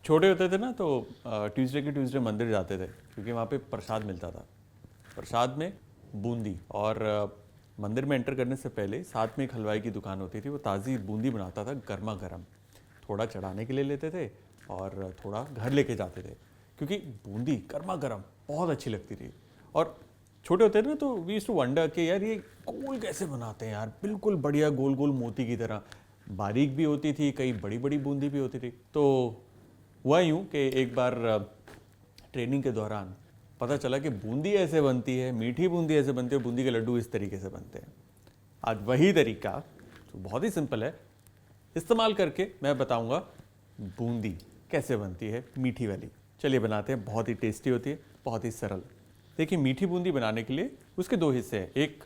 छोटे होते थे ना तो ट्यूसडे के ट्यूसडे मंदिर जाते थे क्योंकि वहाँ पे प्रसाद मिलता था। प्रसाद में बूंदी और मंदिर में एंटर करने से पहले साथ में एक हलवाई की दुकान होती थी, वो ताज़ी बूंदी बनाता था गर्मा गर्म। थोड़ा चढ़ाने के लिए लेते थे और थोड़ा घर लेके जाते थे क्योंकि बूंदी गर्मा गर्म बहुत अच्छी लगती थी। और छोटे होते थे ना तो वी यूज्ड टू वंडर कि यार ये गोल कैसे बनाते हैं यार, बिल्कुल बढ़िया गोल गोल मोती की तरह। बारीक भी होती थी, कई बड़ी बड़ी बूंदी भी होती थी। तो हुआ यूँ कि एक बार ट्रेनिंग के दौरान पता चला कि बूंदी ऐसे बनती है, मीठी बूंदी ऐसे बनती है, बूंदी के लड्डू इस तरीके से बनते हैं। आज वही तरीका जो बहुत ही सिंपल है इस्तेमाल करके मैं बताऊंगा बूंदी कैसे बनती है मीठी वाली। चलिए बनाते हैं, बहुत ही टेस्टी होती है, बहुत ही सरल। देखिए मीठी बूंदी बनाने के लिए उसके दो हिस्से हैं, एक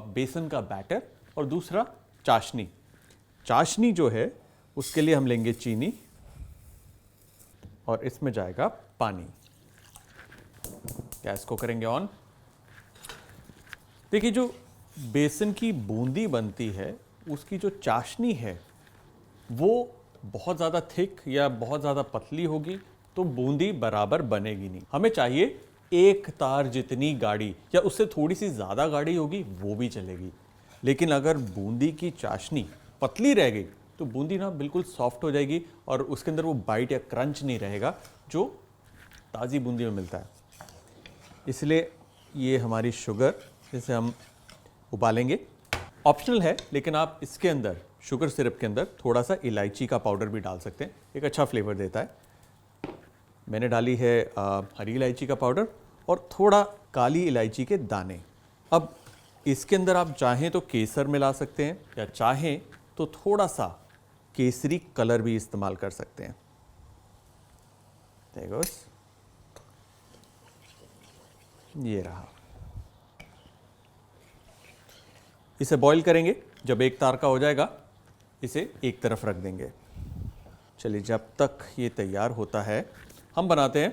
बेसन का बैटर और दूसरा चाशनी। चाशनी जो है उसके लिए हम लेंगे चीनी और इसमें जाएगा पानी। गैस को करेंगे ऑन। देखिए जो बेसन की बूंदी बनती है उसकी जो चाशनी है वो बहुत ज़्यादा थिक या बहुत ज़्यादा पतली होगी तो बूंदी बराबर बनेगी नहीं। हमें चाहिए एक तार जितनी गाढ़ी या उससे थोड़ी सी ज़्यादा गाढ़ी होगी वो भी चलेगी। लेकिन अगर बूंदी की चाशनी पतली रह गई तो बूंदी ना बिल्कुल सॉफ्ट हो जाएगी और उसके अंदर वो बाइट या क्रंच नहीं रहेगा जो ताज़ी बूंदी में मिलता है। इसलिए ये हमारी शुगर, जिसे हम उबालेंगे, ऑप्शनल है, लेकिन आप इसके अंदर शुगर सिरप के अंदर थोड़ा सा इलायची का पाउडर भी डाल सकते हैं, एक अच्छा फ्लेवर देता है। मैंने डाली है हरी इलायची का पाउडर और थोड़ा काली इलायची के दाने। अब इसके अंदर आप चाहें तो केसर मिला सकते हैं या चाहें तो थोड़ा सा केसरी कलर भी इस्तेमाल कर सकते हैं। देखो ये रहा। इसे बॉईल करेंगे, जब एक तार का हो जाएगा इसे एक तरफ रख देंगे। चलिए जब तक ये तैयार होता है हम बनाते हैं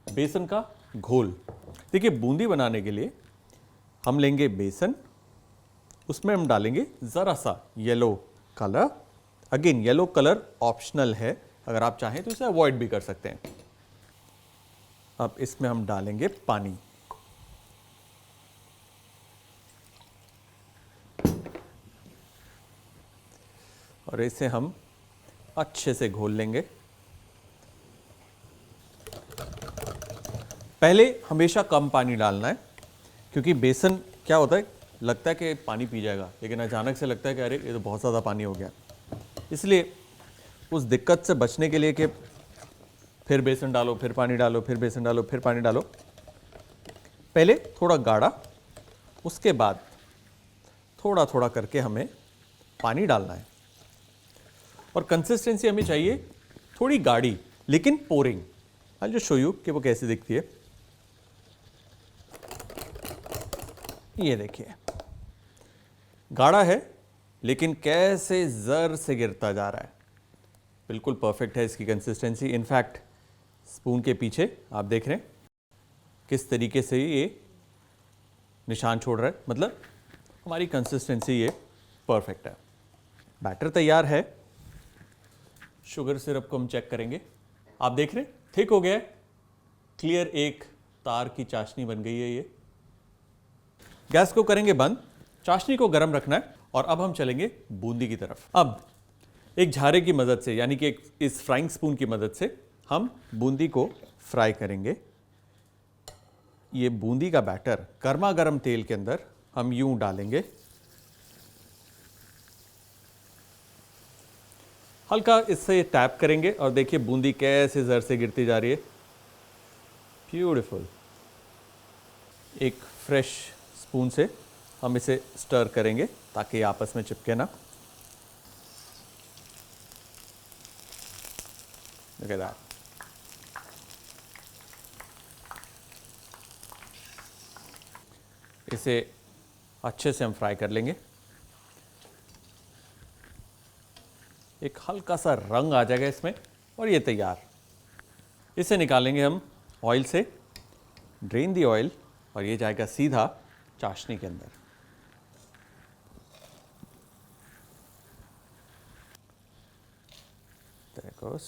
बेसन का घोल। देखिए बूंदी बनाने के लिए हम लेंगे बेसन, उसमें हम डालेंगे ज़रा सा yellow colour. Again yellow colour optional है, अगर आप चाहें तो इसे अवॉइड भी कर सकते हैं। अब इसमें हम डालेंगे पानी। और इसे हम अच्छे से घोल लेंगे। पहले हमेशा कम पानी डालना है क्योंकि बेसन क्या होता है, लगता है कि पानी पी जाएगा लेकिन अचानक से लगता है कि अरे ये तो बहुत ज़्यादा पानी हो गया। इसलिए उस दिक्कत से बचने के लिए कि फिर बेसन डालो, फिर पानी डालो, फिर बेसन डालो, फिर पानी डालो, पहले थोड़ा गाढ़ा, उसके बाद थोड़ा थोड़ा करके हमें पानी डालना है। और कंसिस्टेंसी हमें चाहिए थोड़ी गाढ़ी लेकिन pouring. I just show you कि वो कैसी दिखती है। ये देखिए गाढ़ा है लेकिन कैसे जर से गिरता जा रहा है, बिल्कुल परफेक्ट है इसकी कंसिस्टेंसी। इनफैक्ट स्पून के पीछे आप देख रहे हैं किस तरीके से ये निशान छोड़ रहा है, मतलब हमारी कंसिस्टेंसी ये परफेक्ट है। बैटर तैयार है। शुगर सिरप को हम चेक करेंगे। आप देख रहे हैं थिक हो गया है, क्लियर एक तार की चाशनी बन गई है ये। गैस को करेंगे बंद, चाशनी को गर्म रखना है और अब हम चलेंगे बूंदी की तरफ। अब एक झारे की मदद से यानी कि इस फ्राइंग स्पून की मदद से हम बूंदी को फ्राई करेंगे। ये बूंदी का बैटर गर्मा गर्म तेल के अंदर हम यूं डालेंगे, हल्का इससे टैप करेंगे और देखिए बूंदी कैसे जर से गिरती जा रही है। ब्यूटीफुल। एक फ्रेश स्पून से हम इसे स्टर करेंगे ताकि आपस में चिपके ना। Look at that. इसे अच्छे से हम फ्राई कर लेंगे। एक हल्का सा रंग आ जाएगा इसमें और ये तैयार। इसे निकालेंगे हम ऑयल से, ड्रेन दी ऑयल, और ये जाएगा सीधा चाशनी के अंदर। There it goes.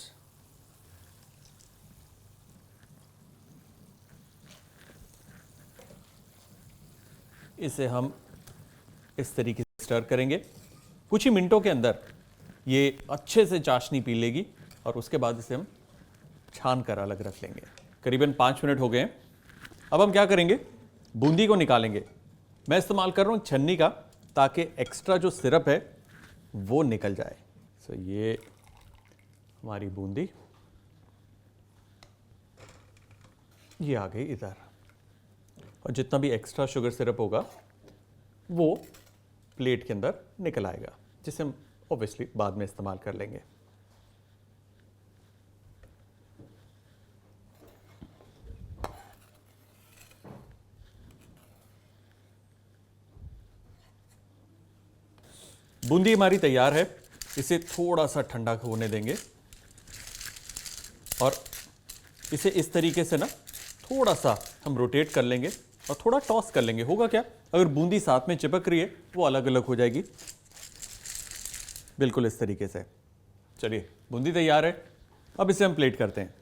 इसे हम इस तरीके से स्टर करेंगे। कुछ ही मिनटों के अंदर ये अच्छे से चाशनी पी लेगी और उसके बाद इसे हम छान कर अलग रख लेंगे। करीबन 5 मिनट हो गए हैं। अब हम क्या करेंगे, बूंदी को निकालेंगे। मैं इस्तेमाल कर रहा हूँ छन्नी का, ताकि एक्स्ट्रा जो सिरप है वो निकल जाए। सो ये हमारी बूंदी ये आ गई इधर, और जितना भी एक्स्ट्रा शुगर सिरप होगा वो प्लेट के अंदर निकल आएगा, जिसे हम ऑब्वियसली बाद में इस्तेमाल कर लेंगे। बूंदी हमारी तैयार है। इसे थोड़ा सा ठंडा होने देंगे और इसे इस तरीके से ना थोड़ा सा हम रोटेट कर लेंगे और थोड़ा टॉस कर लेंगे। होगा क्या, अगर बूंदी साथ में चिपक रही है वो अलग अलग हो जाएगी, बिल्कुल इस तरीके से। चलिए, बूंदी तैयार है। अब इसे हम प्लेट करते हैं।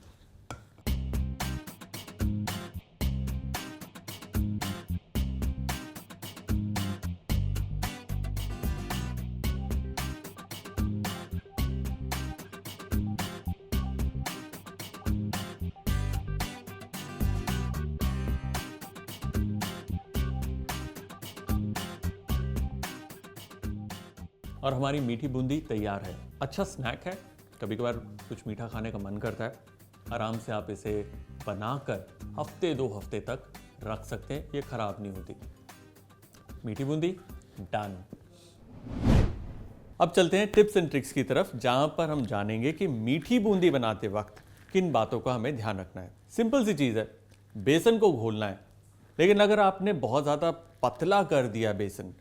और हमारी मीठी बूंदी तैयार है। अच्छा स्नैक है, कभी कभार कुछ मीठा खाने का मन करता है, आराम से आप इसे बनाकर हफ्ते 2 हफ्ते तक रख सकते हैं, ये खराब नहीं होती। मीठी बूंदी डन। अब चलते हैं टिप्स एंड ट्रिक्स की तरफ, जहां पर हम जानेंगे कि मीठी बूंदी बनाते वक्त किन बातों का हमें ध्यान रखना है। सिंपल सी चीज़ है, बेसन को घोलना है, लेकिन अगर आपने बहुत ज़्यादा पतला कर दिया बेसन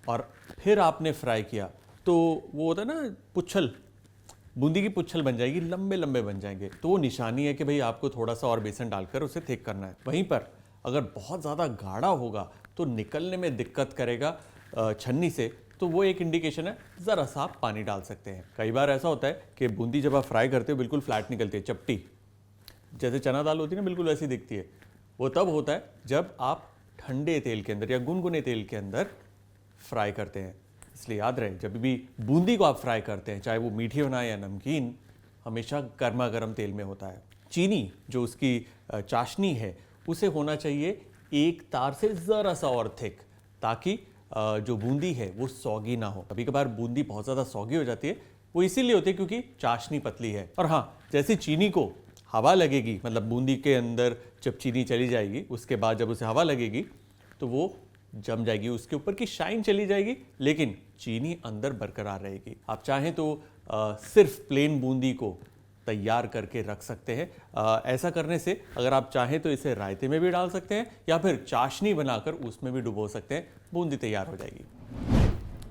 और फिर आपने फ्राई किया तो वो होता है ना पुच्छल, बूंदी की पुच्छल बन जाएगी, लंबे लंबे बन जाएंगे। तो वो निशानी है कि भाई आपको थोड़ा सा और बेसन डालकर उसे थिक करना है। वहीं पर अगर बहुत ज़्यादा गाढ़ा होगा तो निकलने में दिक्कत करेगा छन्नी से, तो वो एक इंडिकेशन है, ज़रा सा आप पानी डाल सकते हैं। कई बार ऐसा होता है कि बूंदी जब आप फ्राई करते हो बिल्कुल फ्लैट निकलती है, चपटी, जैसे चना दाल होती है ना, बिल्कुल वैसी दिखती है। वो तब होता है जब आप ठंडे तेल के अंदर या गुनगुने तेल के अंदर फ्राई करते हैं। इसलिए याद रहे, जब भी बूंदी को आप फ्राई करते हैं, चाहे वो मीठी बनाए या नमकीन, हमेशा गर्मा गर्म तेल में होता है। चीनी जो उसकी चाशनी है उसे होना चाहिए एक तार से ज़रा सा और थिक, ताकि जो बूंदी है वो सौगी ना हो। कभी कभार बूंदी बहुत ज़्यादा सौगी हो जाती है, वो इसीलिए होती है क्योंकि चाशनी पतली है। और हाँ, जैसे चीनी को हवा लगेगी, मतलब बूंदी के अंदर जब चीनी चली जाएगी उसके बाद जब उसे हवा लगेगी तो वो जम जाएगी, उसके ऊपर की शाइन चली जाएगी, लेकिन चीनी अंदर बरकरार रहेगी। आप चाहें तो सिर्फ प्लेन बूंदी को तैयार करके रख सकते हैं। ऐसा करने से अगर आप चाहें तो इसे रायते में भी डाल सकते हैं या फिर चाशनी बनाकर उसमें भी डुबो सकते हैं, बूंदी तैयार हो जाएगी।